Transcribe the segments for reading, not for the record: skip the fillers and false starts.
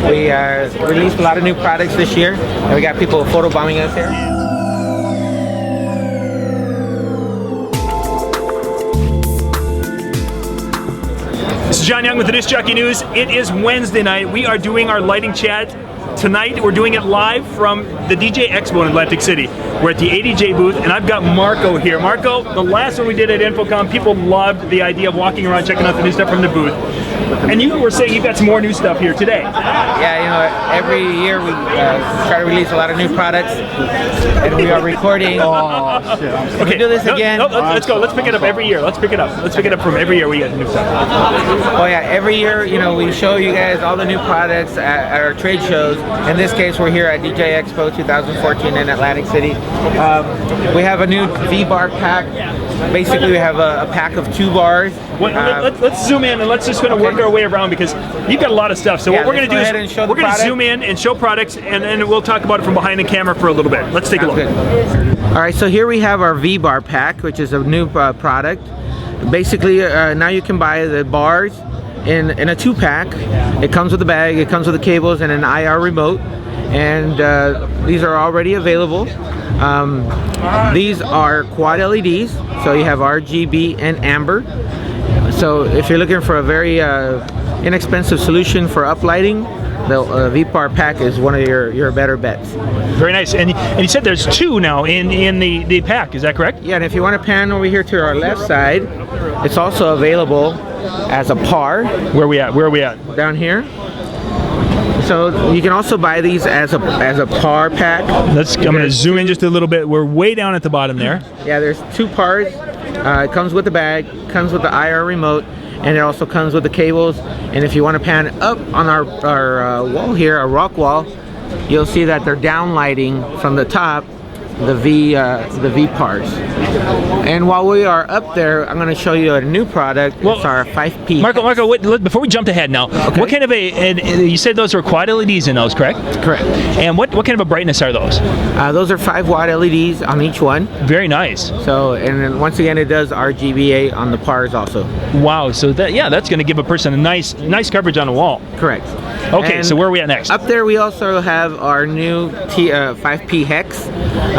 We released a lot of new products this year, and we got people photobombing us here. This is John Young with the Disc Jockey News. It is Wednesday night. We are doing our lighting chat. Tonight, we're doing it live from the DJ Expo in Atlantic City. We're at the ADJ booth, and I've got Marco here. Marco, the last one we did at Infocom, people loved the idea of walking around, checking out the new stuff from the booth. And you were saying you've got some more new stuff here today. Yeah, you know, every year we try to release a lot of new products, and we are recording. Oh, shit. Okay, we do this again. No, let's go. Let's pick it up every year. Let's pick it up. Let's pick it up from every year we get new stuff. Oh yeah, every year, you know, we show you guys all the new products at our trade shows. In this case, we're here at DJ Expo 2014 in Atlantic City. We have a new V-bar pack. Basically, we have a pack of 2 bars. Let's zoom in and let's just kind of work our way around because you've got a lot of stuff. So yeah, what we're going to do is we're going to zoom in and show products, and then we'll talk about it from behind the camera for a little bit. Let's take a look. Good. All right, so here we have our V-bar pack, which is a new product. Basically, now you can buy the bars in a 2-pack. It comes with a bag, it comes with the cables and an IR remote, and these are already available. These are quad LEDs, so you have RGB and amber. So if you're looking for a very inexpensive solution for uplighting, the V-bar pack is one of your better bets. Very nice. And you said there's 2 now in the pack, is that correct? Yeah, and if you want to pan over here to our left side, it's also available as a par. Where are we at? Down here. So you can also buy these as a par pack. I'm going to zoom in just a little bit. We're way down at the bottom there. Yeah, there's 2 pars. It comes with the bag, comes with the IR remote, and it also comes with the cables. And if you want to pan up on our wall here, our rock wall, you'll see that they're downlighting from the top the V pars. And while we are up there, I'm going to show you a new product. It's our 5P. Marco, before we jump ahead now, okay. What kind of you said those are quad LEDs in those, correct? Correct. And what kind of a brightness are those? Those are 5 watt LEDs on each one. Very nice. So, and then once again, it does RGBA on the pars also. Wow. So that's going to give a person a nice coverage on the wall. Correct. Okay. And so where are we at next? Up there, we also have our new 5P hex.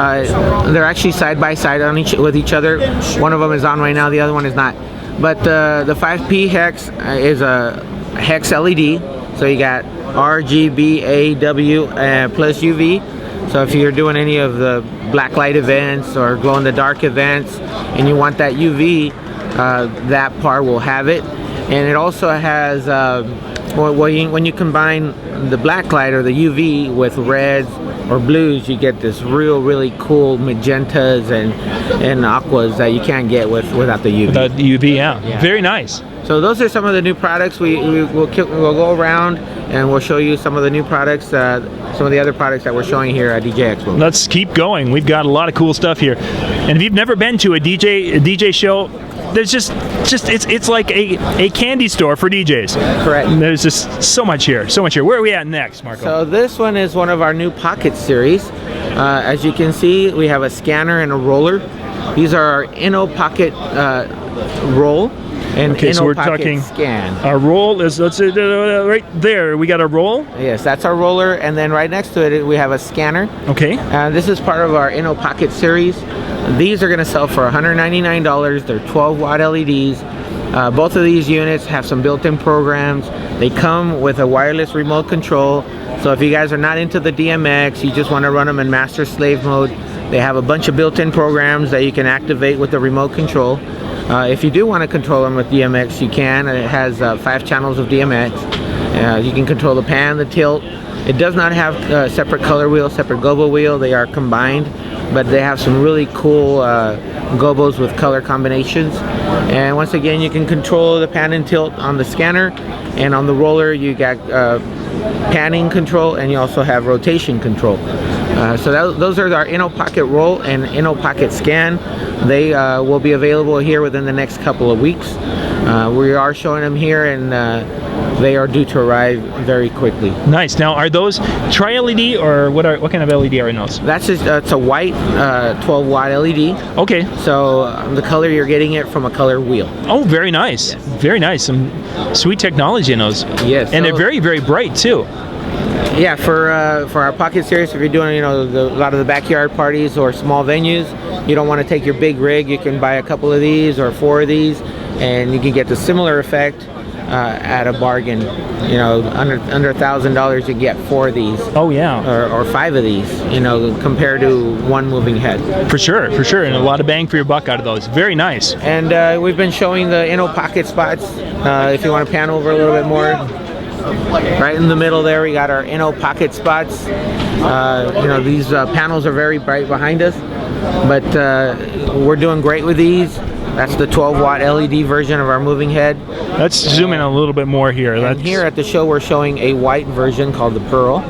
They're actually side by side with each other. One of them is on right now, the other one is not. But the 5P hex is a hex LED. So you got RGB, AW, plus UV. So if you're doing any of the black light events or glow in the dark events and you want that UV, that par will have it. And it also has, when you combine the black light or the UV with reds or blues, you get this really cool magentas and aquas that you can't get without the UV. Without the UV, yeah. Very nice. So those are some of the new products. We'll go around and we'll show you some of the new products, some of the other products that we're showing here at DJ Expo. Let's keep going. We've got a lot of cool stuff here. And if you've never been to a DJ show, there's just it's like a candy store for DJs. Correct. And there's just so much here. Where are we at next, Marco? So this one is one of our new pocket series. As you can see, we have a scanner and a roller. These are our InnoPocket roll and so we're talking scan. Our roll is right there. We got a roll. Yes, that's our roller, and then right next to it we have a scanner. Okay. This is part of our InnoPocket series. These are going to sell for $199. They're 12 watt LEDs. Both of these units have some built-in programs. They come with a wireless remote control. So if you guys are not into the DMX, you just want to run them in master slave mode, they have a bunch of built-in programs that you can activate with the remote control. If you do want to control them with DMX, you can. It has 5 channels of DMX. You can control the pan, the tilt. It does not have separate color wheel, separate gobo wheel. They are combined, but they have some really cool gobos with color combinations. And once again, you can control the pan and tilt on the scanner, and on the roller you got panning control, and you also have rotation control. So those are our InnoPocket roll and InnoPocket scan. They will be available here within the next couple of weeks. We are showing them here, and they are due to arrive very quickly. Nice. Now, are those tri-LED or what kind of LED are in those? That's just it's a white 12 watt LED. Okay. So the color, you're getting it from a color wheel. Oh, very nice. Yes. Very nice. Some sweet technology in those. Yes. And they're very, very bright too. Yeah, for our pocket series, if you're doing a lot of the backyard parties or small venues, you don't want to take your big rig. You can buy a couple of these or 4 of these, and you can get the similar effect at a bargain. Under $1,000, you can get 4 of these. Oh yeah. Or 5 of these. Compared to one moving head. For sure, and a lot of bang for your buck out of those. Very nice. And we've been showing the pocket spots. If you want to pan over a little bit more. Right in the middle there, we got our pocket spots. These panels are very bright behind us, but we're doing great with these. That's the 12-watt LED version of our moving head. Let's zoom in a little bit more here. And here at the show, we're showing a white version called the Pearl.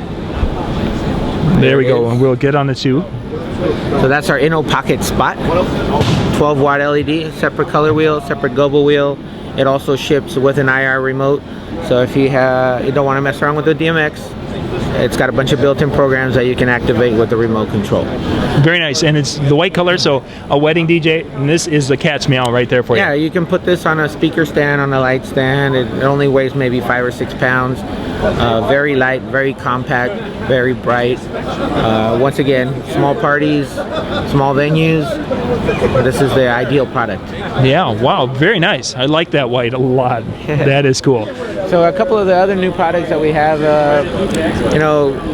There we go, and we'll get on the 2. So that's our pocket spot. 12-watt LED, separate color wheel, separate global wheel. It also ships with an IR remote. So if you don't want to mess around with the DMX, it's got a bunch of built-in programs that you can activate with the remote control. Very nice, and it's the white color, so a wedding DJ, and this is the cat's meow right there for you. Yeah, you can put this on a speaker stand, on a light stand. It only weighs maybe 5 or 6 pounds. Very light, very compact, very bright. Once again, small parties, small venues. This is the ideal product. Yeah, wow, very nice. I like that white a lot. That is cool. So a couple of the other new products that we have,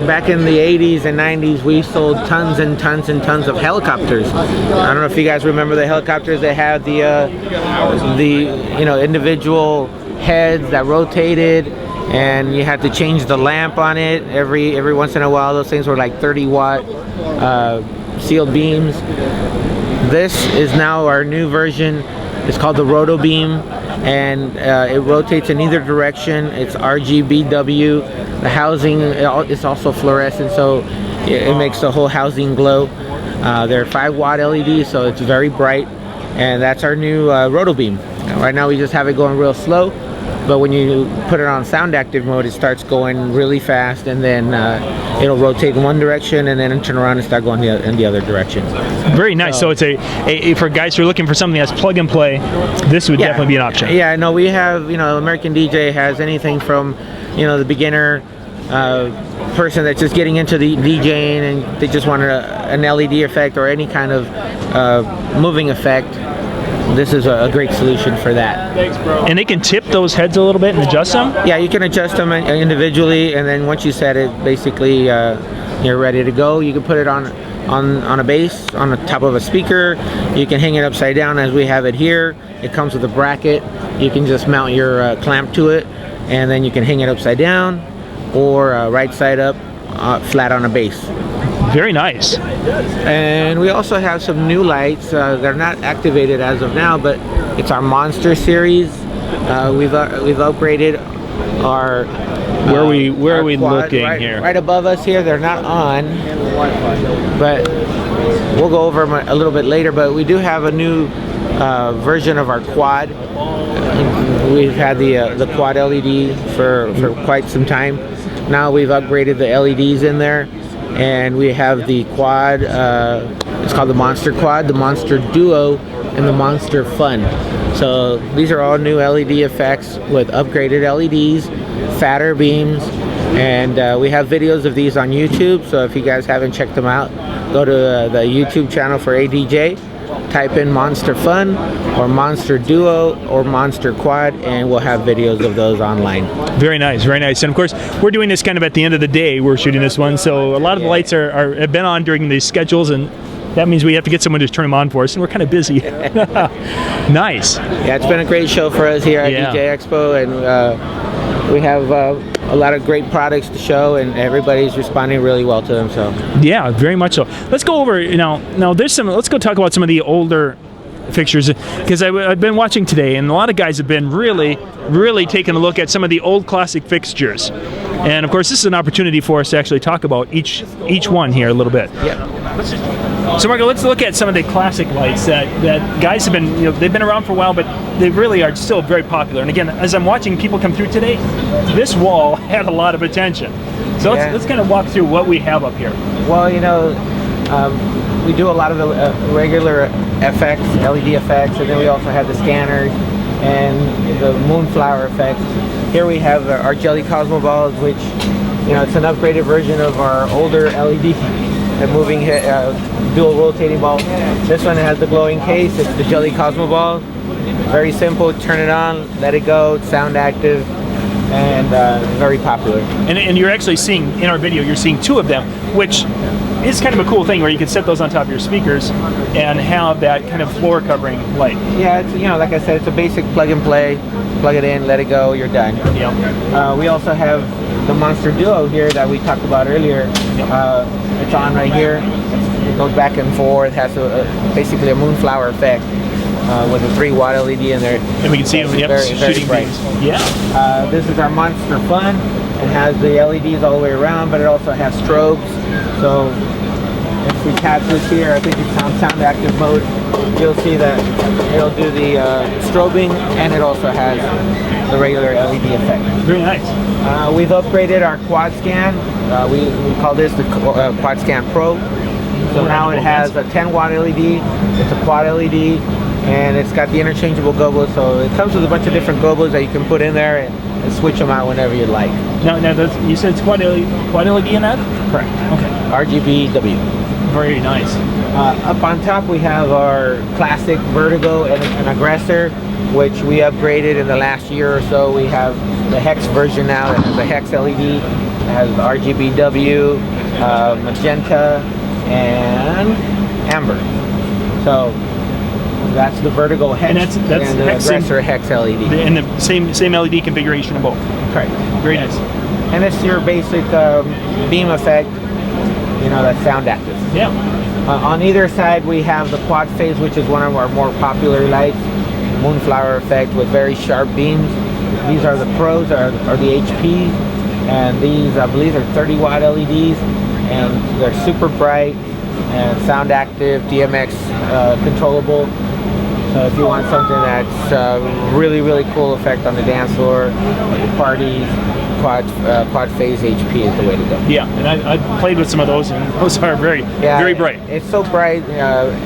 back in the 80s and 90s, we sold tons and tons and tons of helicopters. I don't know if you guys remember the helicopters. They had the individual heads that rotated, and you had to change the lamp on it every once in a while. Those things were like 30-watt sealed beams. This is now our new version. It's called the Roto Beam, and it rotates in either direction. It's RGBW. The housing is also fluorescent, so it makes the whole housing glow. They're 5-watt LEDs, so it's very bright, and that's our new Roto Beam. Right now we just have it going real slow, but when you put it on sound active mode, it starts going really fast, and then it'll rotate in one direction and then turn around and start going in the other direction. Very nice. So it's a for guys who are looking for something that's plug and play, this would definitely be an option. Yeah, no, we have, American DJ has anything from, the beginner person that's just getting into the DJing and they just want an LED effect or any kind of moving effect. This is a great solution for that. Thanks, bro. And they can tip those heads a little bit and adjust them? Yeah, you can adjust them individually, and then once you set it, basically you're ready to go. You can put it on a base, on the top of a speaker. You can hang it upside down as we have it here. It comes with a bracket. You can just mount your clamp to it, and then you can hang it upside down or right side up, flat on a base. Very nice. And we also have some new lights. They're not activated as of now, but it's our Monster series. We've upgraded our where are we quad, looking here? Right above us here. They're not on, but we'll go over them a little bit later. But we do have a new version of our quad. We've had the quad LED for quite some time. Now we've upgraded the LEDs in there. And we have the quad, it's called the Monster Quad, the Monster Duo, and the Monster Fun. So these are all new LED effects with upgraded LEDs, fatter beams, and we have videos of these on YouTube. So if you guys haven't checked them out, go to the YouTube channel for ADJ, type in Monster Fun or Monster Duo or Monster Quad, and we'll have videos of those online. Very nice, very nice. And of course, we're doing this kind of at the end of the day. We're shooting this one, so a lot of the lights have been on during these schedules, and that means we have to get someone to turn them on for us, and we're kind of busy. Nice. Yeah, it's been a great show for us here at DJ Expo, and we have a lot of great products to show, and everybody's responding really well to them. So yeah, very much so. Let's go over now. There's let's go talk about some of the older fixtures, because I've been watching today, and a lot of guys have been really taking a look at some of the old classic fixtures. And of course, this is an opportunity for us to actually talk about each one here a little bit. Yeah. So Marco, let's look at some of the classic lights that guys have been, they've been around for a while, but they really are still very popular. And again, as I'm watching people come through today, this wall had a lot of attention. So let's kind of walk through what we have up here. Well, we do a lot of regular effects, LED effects, and then we also have the scanners and the moonflower effects. Here we have our Jelly Cosmo balls, which it's an upgraded version of our older LED and moving dual rotating bulb. This one has the glowing case. It's the Jelly Cosmo ball. Very simple. Turn it on, let it go. It's sound active and very popular. And you're actually seeing in our video, you're seeing 2 of them, which is kind of a cool thing where you can set those on top of your speakers and have that kind of floor covering light. Yeah, it's like I said, it's a basic plug and play. Plug it in, let it go, you're done. Yeah. We also have the Monster Duo here that we talked about earlier. It's on right here. It goes back and forth. It has basically a moonflower effect with a 3-watt LED in there. And we can see it shooting bright. beams. Yeah. This is our Monster Fun. It has the LEDs all the way around, but it also has strobes. So if we tap this here, I think it's on sound active mode. You'll see that it'll do the strobing, and it also has the regular LED effect. Very nice. We've upgraded our quad scan. We call this the quad scan pro. So now it has a 10-watt LED. It's a quad LED, and it's got the interchangeable gobos. So it comes with a bunch of different gobos that you can put in there and switch them out whenever you like. Now you said it's quad LED in that? Correct. Okay. RGBW. Very nice. Up on top we have our classic Vertigo and an Aggressor, which we upgraded in the last year or so. We have the Hex version now. It has the Hex LED, it has RGBW, magenta, and amber. So that's the Vertigo Hex, and that's the Hex Aggressor Hex LED. And the same LED configuration of both. Correct. Very nice. And it's your basic beam effect, that's sound active. Yeah. On either side we have the quad phase, which is one of our more popular lights, moonflower effect with very sharp beams. These are the pros, are the HP, and these I believe are 30-watt LEDs, and they're super bright and sound active, DMX controllable. So if you want something that's really, really cool effect on the dance floor, parties, quad phase HP is the way to go. Yeah, and I played with some of those, and those are very bright. It's so bright.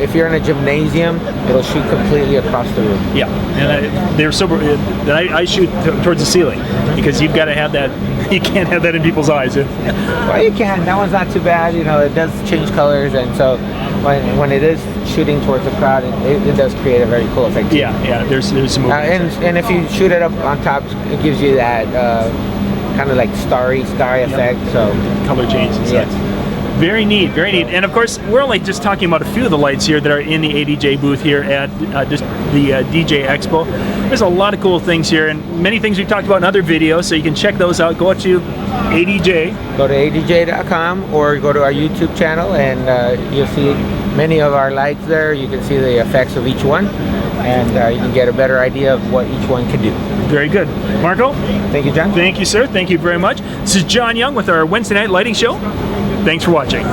If you're in a gymnasium, it'll shoot completely across the room. Yeah, and they're so bright that I shoot towards the ceiling, because you've got to have that. You can't have that in people's eyes. Well, you can. That one's not too bad. It does change colors, and so when it is shooting towards the crowd, it does create a very cool effect. Yeah. There's some movement. And if you shoot it up on top, it gives you that kind of like starry effect. So color change and such. Very neat, very neat. And of course, we're only just talking about a few of the lights here that are in the ADJ booth here at just the DJ Expo. There's a lot of cool things here, and many things we've talked about in other videos, so you can check those out. Go to ADJ. Go to adj.com or go to our YouTube channel, and you'll see many of our lights there. You can see the effects of each one, and you can get a better idea of what each one can do. Very good. Marco? Thank you, John. Thank you, sir. Thank you very much. This is John Young with our Wednesday night lighting show. Thanks for watching.